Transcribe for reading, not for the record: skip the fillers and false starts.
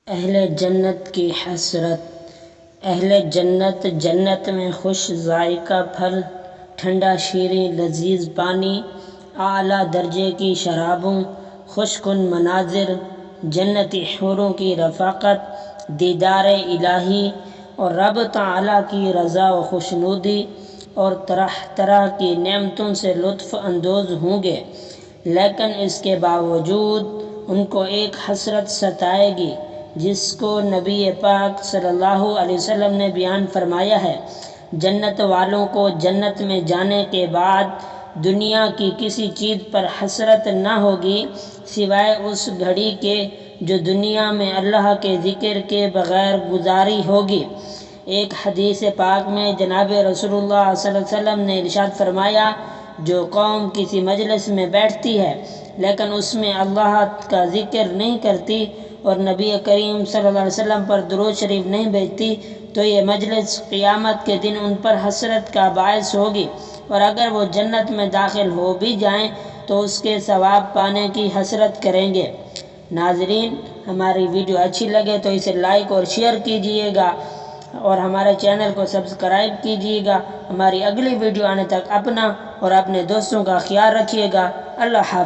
اہل جنت کی حسرت۔ اہل جنت جنت میں خوش ذائقہ پھل، ٹھنڈا شیریں لذیذ پانی، اعلیٰ درجے کی شرابوں، خوش کن مناظر، جنتی حوروں کی رفاقت، دیدار الہی اور رب تعالیٰ کی رضا و خوشنودی اور طرح طرح کی نعمتوں سے لطف اندوز ہوں گے، لیکن اس کے باوجود ان کو ایک حسرت ستائے گی جس کو نبی پاک صلی اللہ علیہ وسلم نے بیان فرمایا ہے۔ جنت والوں کو جنت میں جانے کے بعد دنیا کی کسی چیز پر حسرت نہ ہوگی سوائے اس گھڑی کے جو دنیا میں اللہ کے ذکر کے بغیر گزاری ہوگی۔ ایک حدیث پاک میں جناب رسول اللہ صلی اللہ علیہ وسلم نے ارشاد فرمایا، جو قوم کسی مجلس میں بیٹھتی ہے لیکن اس میں اللہ کا ذکر نہیں کرتی اور نبی کریم صلی اللہ علیہ وسلم پر درود شریف نہیں بھیجتی تو یہ مجلس قیامت کے دن ان پر حسرت کا باعث ہوگی، اور اگر وہ جنت میں داخل ہو بھی جائیں تو اس کے ثواب پانے کی حسرت کریں گے۔ ناظرین، ہماری ویڈیو اچھی لگے تو اسے لائک اور شیئر کیجئے گا اور ہمارے چینل کو سبسکرائب کیجئے گا۔ ہماری اگلی ویڈیو آنے تک اپنا اور اپنے دوستوں کا خیال رکھیے گا۔ اللہ حافظ۔